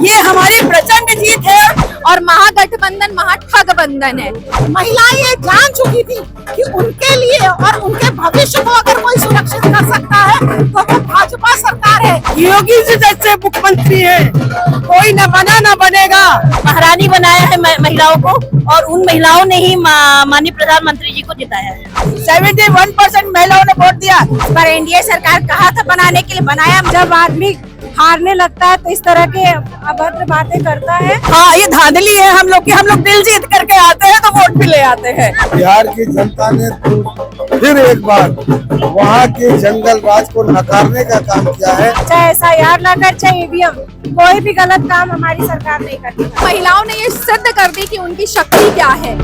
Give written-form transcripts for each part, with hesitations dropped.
ये हमारी प्रचंड जीत है और महागठबंधन महाठगबंधन है। महिलाएं ये जान चुकी थी कि उनके लिए और उनके भविष्य को अगर कोई सुरक्षित कर सकता है तो वो भाजपा सरकार है। योगी जी जैसे मुख्यमंत्री है कोई न बना न बनेगा। महारानी बनाया है महिलाओं को और उन महिलाओं ने ही माननीय प्रधानमंत्री जी को जिताया है। 71% महिलाओं ने वोट दिया। पर एनडीए सरकार कहा था बनाने के लिए, बनाया। जब आदमी हारने लगता है तो इस तरह के अभद्र बातें करता है। हाँ, ये धांधली है हम लोग की। हम लोग दिल जीत करके आते हैं तो वोट भी ले आते हैं। बिहार की जनता ने फिर एक बार वहाँ के जंगल राज को नकारने का काम किया है। चाहे SIR लाकर चाहे EVM, कोई भी गलत काम हमारी सरकार नहीं करती। महिलाओं ने ये सिद्ध कर दी कि उनकी शक्ति क्या है।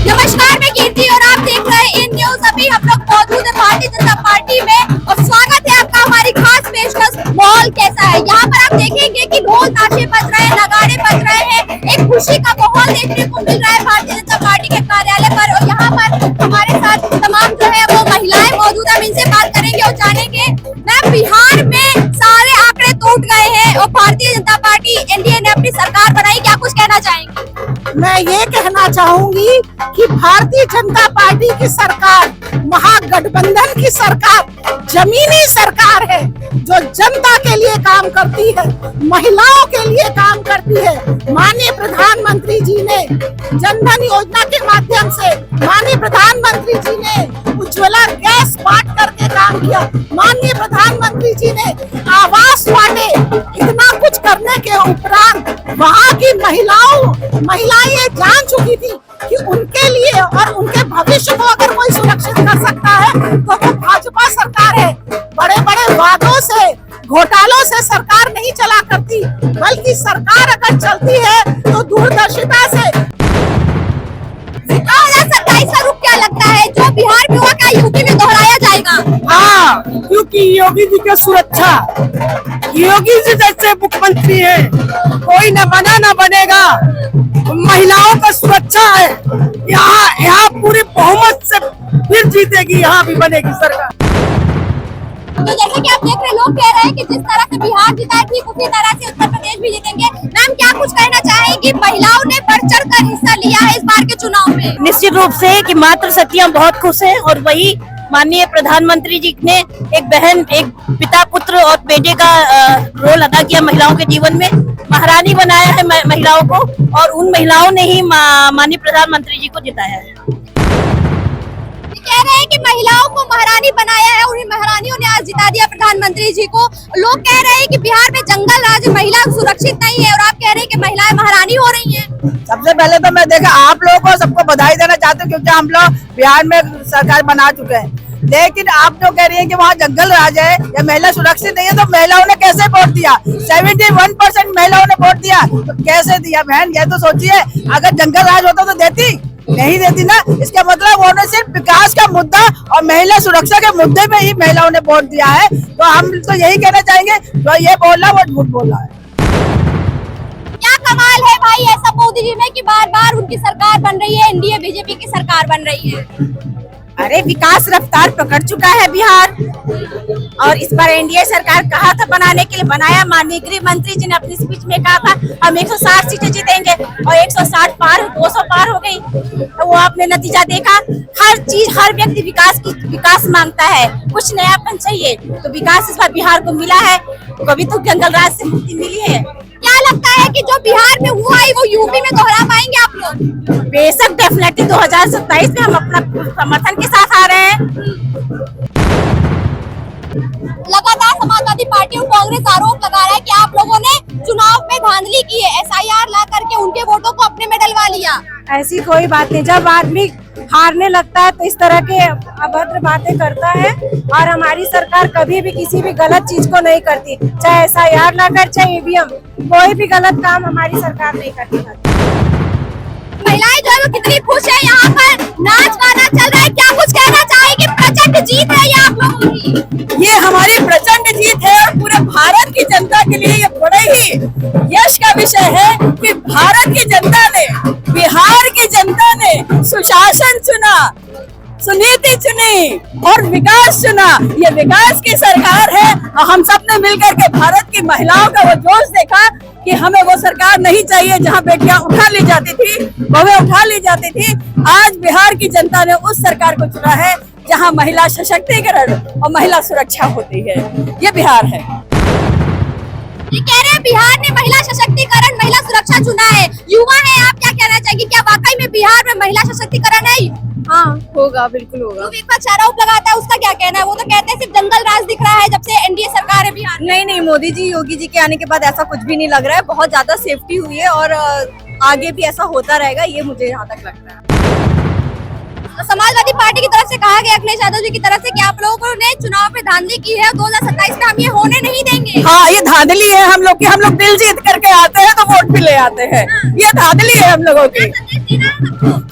नमस्कार, मैं कीर्ति और आप देख रहे हैं इन न्यूज। अभी हम लोग मौजूद है भारतीय जनता पार्टी में और स्वागत है आपका हमारी खास पेशकश। माहौल कैसा है यहाँ पर आप देखेंगे कि ढोल ताशे बज रहे हैं, नगाड़े बज रहे हैं। एक खुशी का माहौल देखने को मिल रहा है भारतीय जनता पार्टी के कार्यालय पर। और यहाँ पर हमारे साथ तमाम जो है वो महिलाएं मौजूद है। हम इनसे बात करेंगे और जानेंगे मैम, बिहार में सारे आंकड़े टूट गए हैं और भारतीय जनता पार्टी एनडीए ने अपनी सरकार बनाई, क्या कुछ कहना चाहेंगे? मैं ये कहना चाहूंगी कि भारतीय जनता पार्टी की सरकार महागठबंधन की सरकार जमीनी सरकार है जो जनता के लिए काम करती है, महिलाओं के लिए काम करती है। माननीय प्रधानमंत्री जी ने जनधन योजना के माध्यम से, माननीय प्रधानमंत्री जी ने उज्ज्वला गैस बांट करके काम किया, माननीय प्रधानमंत्री जी ने आवास बांटे। इतना कुछ करने के उपरांत वहाँ की महिलाएं ये जान चुकी थी कि उनके लिए और उनके भविष्य को अगर कोई सुरक्षित कर सकता है तो वो भाजपा सरकार है। बड़े बड़े वादों से, घोटालों से सरकार नहीं चला करती, बल्कि सरकार अगर चलती है तो दूरदर्शिता से। 2027 का रुख क्या लगता है? जो बिहार में हुआ क्या यूपी में दोहराया जाएगा? हाँ, क्योंकि योगी जी की सुरक्षा, योगी जी जैसे मुख्यमंत्री है कोई न बना न बनेगा। महिलाओं का सुरक्षा है। यहाँ पूरी बहुमत से फिर जीतेगी, यहाँ भी बनेगी सरकार। तो जैसे कि आप देख रहे हैं, लोग कह रहे हैं कि जिस तरह से बिहार जीता है ठीक उसी तरह से उत्तर प्रदेश भी जीतेंगे। मैम, क्या कुछ कहना चाहेंगी? महिलाओं ने बढ़ चढ़ कर हिस्सा लिया है इस बार के चुनाव में। निश्चित रूप से कि मात्र सत्या बहुत खुश है और वही माननीय प्रधानमंत्री जी ने एक बहन, एक पिता, पुत्र और बेटे का रोल अदा किया महिलाओं के जीवन में। महारानी बनाया है महिलाओं को और उन महिलाओं ने ही माननीय प्रधानमंत्री जी को जिताया है। कह रहे हैं कि महिलाओं को महारानी बनाया है, उन्हीं महारानियों ने आज जिता दिया प्रधानमंत्री जी को। लोग कह रहे हैं कि बिहार में जंगल राज, महिला सुरक्षित नहीं है और आप कह रहे हैं कि महिलाएं महारानी हो रही हैं। सबसे पहले तो मैं देखा आप लोगों को सबको बधाई देना चाहती हूँ क्योंकि हम लोग बिहार में सरकार बना चुके हैं। लेकिन आप जो कह रही हैं कि वहाँ जंगल राज है या महिला सुरक्षित नहीं है, तो महिलाओं ने कैसे वोट दिया? 71% महिलाओं ने वोट दिया, तो कैसे दिया बहन? ये तो सोचिए, अगर जंगल राज होता तो देती नहीं देती ना। इसका मतलब उन्होंने सिर्फ विकास का मुद्दा और महिला सुरक्षा के मुद्दे पे ही महिलाओं ने वोट दिया है। तो हम तो यही कहना चाहेंगे, जो ये बोला वो झूठ बोला है। क्या कमाल है भाई ऐसा मोदी जी में कि बार बार उनकी सरकार बन रही है, एनडीए बीजेपी की सरकार बन रही है। अरे विकास रफ्तार पकड़ चुका है बिहार और इस बार एनडीए सरकार कहा था बनाने के लिए, बनाया। माननीय गृह मंत्री जी ने अपनी स्पीच में कहा था हम 160 सीटें जीतेंगे और 160 पार, 200 पार हो गई। तो वो आपने नतीजा देखा। हर चीज, हर व्यक्ति विकास मांगता है, कुछ नयापन चाहिए, तो विकास इस बार बिहार को मिला है। कभी तो जंगल राज से मुक्ति मिली है। क्या लगता है कि जो बिहार में हुआ है वो यूपी में दोहरा पाएंगे आप लोग? बेशक, डेफिनेटली 2027 में हम अपना समर्थन के साथ आ रहे हैं। लगातार समाजवादी पार्टी और कांग्रेस आरोप लगा रहा है कि आप लोगों ने चुनाव में धांधली की है, SIR ला करके उनके वोटों को अपने में डलवा लिया। ऐसी कोई बात नहीं। जब आदमी हारने लगता है तो इस तरह के अभद्र बातें करता है और हमारी सरकार कभी भी किसी भी गलत चीज को नहीं करती। चाहे SIR लाकर चाहे EVM, कोई भी गलत काम हमारी सरकार नहीं करती। महिलाएं जो है वो कितनी खुश है, यहाँ पर नाच गाना चल रहा है, क्या कुछ कहना चाहेंगे? प्रचंड जीत है ये आप लोगों की। ये हमारी प्रचंड जीत है और पूरे भारत की जनता के लिए ये बड़े ही यश का विषय है कि भारत की जनता ने, बिहार की जनता ने सुशासन चुना, सुनीति चुनी और विकास चुना। ये विकास की सरकार है और हम सब ने मिलकर के भारत की महिलाओं का वो जोश देखा कि हमें वो सरकार नहीं चाहिए जहां बेटियां उठा ली जाती थी, बहुएं उठा ली जाती थी। आज बिहार की जनता ने उस सरकार को चुना है जहां महिला सशक्तिकरण और महिला सुरक्षा होती है। ये बिहार है। ये कह रहे हैं बिहार ने महिला सशक्तिकरण, महिला सुरक्षा चुना है। युवा है, आप क्या कहना चाहेंगे? क्या वाकई में बिहार में महिला सशक्तिकरण है? हाँ, होगा, बिल्कुल होगा। विपक्ष आरोप लगाता है, उसका क्या कहना है? वो तो कहते हैं सिर्फ जंगल राज दिख रहा है जब से एनडीए सरकार है बिहार में। नहीं, मोदी जी, योगी जी के आने के बाद ऐसा कुछ भी नहीं लग रहा है। बहुत ज्यादा सेफ्टी हुई है और आगे भी ऐसा होता रहेगा, ये मुझे यहाँ तक लगता है। तो समाजवादी पार्टी की तरफ से कहा गया, अखिलेश यादव जी की तरफ से, कि आप लोगों ने चुनाव में धांधली की है, 2027 में हम ये होने नहीं देंगे। हाँ, ये धांधली है हम लोग की। हम लोग दिल जीत करके आते हैं तो वोट भी ले आते हैं। ये धांधली है हम लोगों की।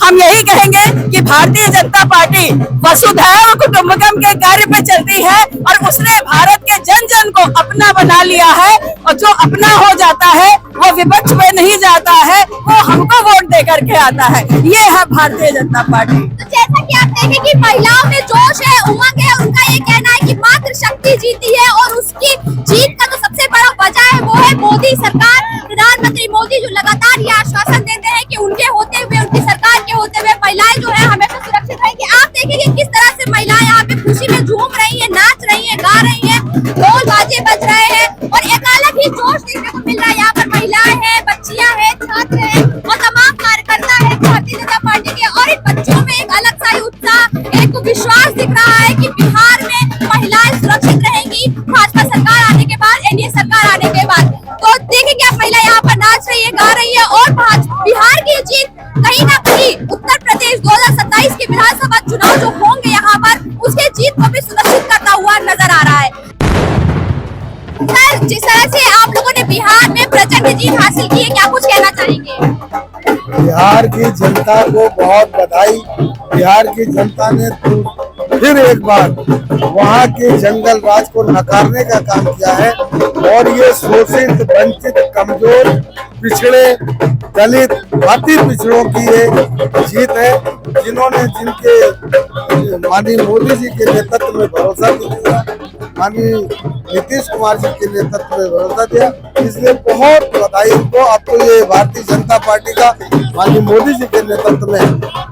हम यही कहेंगे कि भारतीय जनता पार्टी वसुधैव कुटुंबकम के कार्य पे चलती है और उसने भारत के जन जन को अपना बना लिया है और जो अपना हो जाता है वो विपक्ष में नहीं जाता है, वो हमको वोट दे करके आता है। ये है भारतीय जनता पार्टी। तो जैसा कि आप देखें कि महिलाओं में जोश है, उमंग है, उनका ये कहना है कि मात्र शक्ति जीती है और उसकी जीत का तो सबसे बड़ा वजह है वो है मोदी सरकार, प्रधानमंत्री मोदी, जो लगातार ये आश्वासन देते हैं कि उनके होते हुए, उनकी सरकार के होते हुए महिलाएं जो है हमेशा सुरक्षित रहेंगी। आप देखेंगे किस तरह से महिलाएं यहाँ पे खुशी में झूम रही है, नाच रही है, गा रही है, ढोल बाजे बज रहे हैं और एक अलग ही जोश देखने को मिल रहा है। यहाँ पर महिलाएं हैं, बच्चियां हैं, छात्र हैं और तमाम कार्यकर्ता है भारतीय जनता पार्टी के, और इन बच्चों में एक अलग सा ही उत्साह, एक विश्वास दिख रहा है कि बिहार में महिलाएं सुरक्षित रहेंगी भाजपा सरकार आने के बाद, एनडीए सरकार आने के बाद। तो देखेंगे आप, महिला यहाँ पर नाच रही है, गा रही है और बिहार की जीत कहीं ना कहीं उत्तर प्रदेश 2027 के विधानसभा चुनाव जो होंगे यहाँ पर, उसके जीत को भी सुनिश्चित करता हुआ नजर आ रहा है। सर, जिस तरह से आप लोगों ने बिहार में प्रचंड जीत हासिल की है, क्या कुछ कहना चाहेंगे? बिहार की जनता को बहुत बधाई। बिहार की जनता ने फिर एक बार वहाँ के जंगल राज को नकारने का काम किया है और ये शोषित, वंचित, कमजोर, पिछड़े, दलित, अति पिछड़ों की ये जीत है, जिन्होंने, जिनके माननीय मोदी जी के नेतृत्व में भरोसा दिया, माननीय नीतीश कुमार जी के नेतृत्व में भरोसा दिया, इसलिए बहुत बधाई उनको। अब तो ये भारतीय जनता पार्टी का माननीय मोदी जी के नेतृत्व में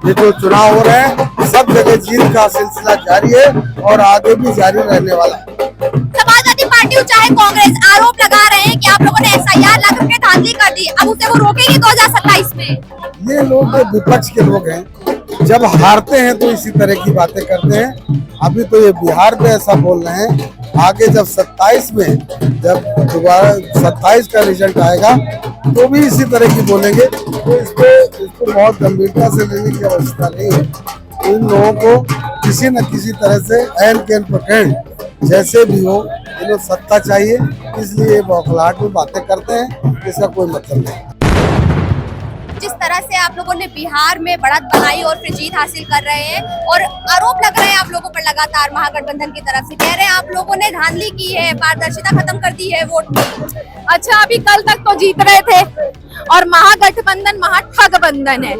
ये जो चुनाव हो रहे हैं, सब जगह जीत का सिलसिला जारी है और आगे भी जारी रहने वाला है। समाजवादी पार्टी चाहे कांग्रेस आरोप लगा रहे हैं कि आप लोगों ने एसआईआर ला करके धांधली कर दी, अब उसे वो रोकेगी 2027 में? ये लोग जो विपक्ष के लोग हैं, जब हारते हैं तो इसी तरह की बातें करते हैं। अभी तो ये बिहार में ऐसा बोल रहे हैं, आगे जब 27 में, जब दोबारा 27 का रिजल्ट आएगा तो भी इसी तरह की बोलेंगे। तो इसको बहुत गंभीरता से लेने की आवश्यकता नहीं है। इन लोगों को किसी न किसी तरह से एन कैन पकड़, जैसे भी हो, इन्हें सत्ता चाहिए, इसलिए बौखलाहट में बातें करते हैं, इसका कोई मतलब नहीं। जिस तरह से आप लोगों ने बिहार में बढ़त बनाई और फिर जीत हासिल कर रहे हैं और आरोप लग रहे हैं आप लोगों पर लगातार महागठबंधन की तरफ से, कह रहे हैं आप लोगों ने धांधली की है, पारदर्शिता खत्म कर दी है वोट की। अच्छा, अभी कल तक तो जीत रहे थे और महागठबंधन महाठगबंधन है।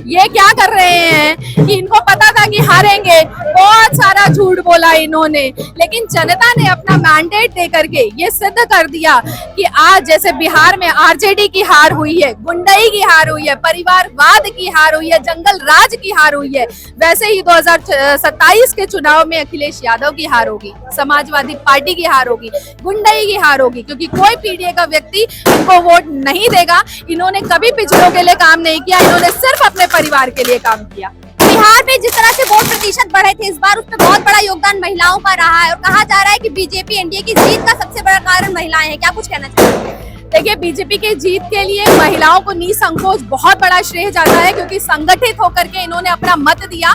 ये क्या कर रहे हैं कि इनको पता था कि हारेंगे, बहुत सारा झूठ बोला इन्होंने, लेकिन जनता ने अपना मैंडेट दे करके ये सिद्ध कर दिया कि आज जैसे बिहार में आरजेडी की हार हुई है, गुंडई की हार हुई है, परिवारवाद की हार हुई है, जंगल राज की हार हुई है, वैसे ही 2027 के चुनाव में अखिलेश यादव की हार होगी, समाजवादी पार्टी की हार होगी, गुंडई की हार होगी, क्योंकि कोई पीढ़ी का व्यक्ति इनको वोट नहीं देगा। इन्होंने कभी पिछड़ों के लिए काम नहीं किया, इन्होंने सिर्फ अपने परिवार के लिए काम किया। बिहार में जिस तरह से वोट प्रतिशत बढ़े थे, इस बार उसमें बहुत बड़ा योगदान महिलाओं का रहा है और कहा जा रहा है कि बीजेपी एनडीए की जीत का सबसे बड़ा कारण महिलाएं हैं। क्या कुछ कहना चाहिए? देखिए, बीजेपी के जीत के लिए महिलाओं को निसंकोच बहुत बड़ा श्रेय जाता है, क्योंकि संगठित होकर के इन्होंने अपना मत दिया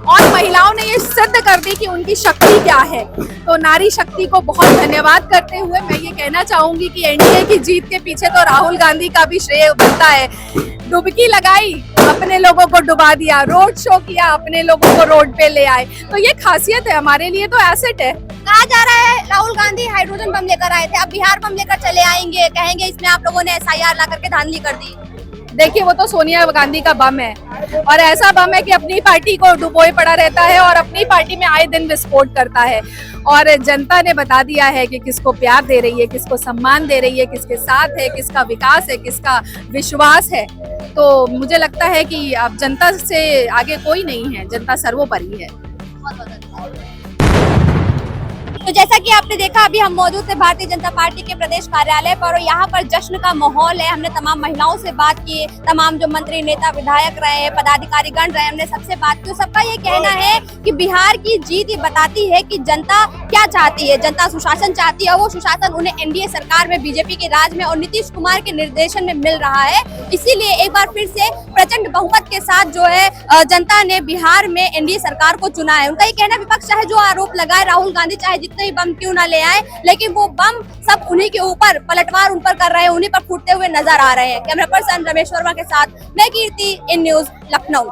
और महिलाओं ने ये सिद्ध कर दी कि उनकी शक्ति क्या है। तो नारी शक्ति को बहुत धन्यवाद करते हुए मैं ये कहना चाहूंगी कि एनडीए की जीत के पीछे तो राहुल गांधी का भी श्रेय बनता है। डुबकी लगाई, अपने लोगों को डुबा दिया, रोड शो किया, अपने लोगों को रोड पे ले आए, तो ये खासियत है, हमारे लिए तो एसेट है। कहा जा रहा है राहुल गांधी हाइड्रोजन बम लेकर आए थे, अब बिहार बम लेकर चले आएंगे, कहेंगे इसमें आप लोगों ने एसआईआर ला करके धांधली कर दी। देखिए वो तो सोनिया गांधी का बम है, और ऐसा बम है कि अपनी पार्टी को डुबोए पड़ा रहता है और अपनी पार्टी में आए दिन विस्फोट करता है। और जनता ने बता दिया है कि किसको प्यार दे रही है, किसको सम्मान दे रही है, किसके साथ है, किसका विकास है, किसका विश्वास है। तो मुझे लगता है कि अब जनता से आगे कोई नहीं है, जनता सर्वोपरि है। तो जैसा कि आपने देखा, अभी हम मौजूद थे भारतीय जनता पार्टी के प्रदेश कार्यालय पर और यहाँ पर जश्न का माहौल है। हमने तमाम महिलाओं से बात की, तमाम जो मंत्री, नेता, विधायक रहे हैं, पदाधिकारी गण रहे, हमने सबसे बात की। सबका ये कहना है कि बिहार की जीत ये बताती है कि जनता क्या चाहती है। जनता सुशासन चाहती है, वो सुशासन उन्हें एनडीए सरकार में, बीजेपी के राज में और नीतीश कुमार के निर्देशन में मिल रहा है। इसीलिए एक बार फिर से प्रचंड बहुमत के साथ जो है जनता ने बिहार में एनडीए सरकार को चुना है। उनका ये कहना, विपक्ष चाहे जो आरोप लगाए, राहुल गांधी चाहे जितने ही बम क्यों ना ले आए, लेकिन वो बम सब उन्हीं के ऊपर पलटवार उन पर कर रहे हैं, उन्हीं पर फूटते हुए नजर आ रहे हैं। कैमरा पर्सन रमेश वर्मा के साथ मैं कीर्ति, इन न्यूज लखनऊ।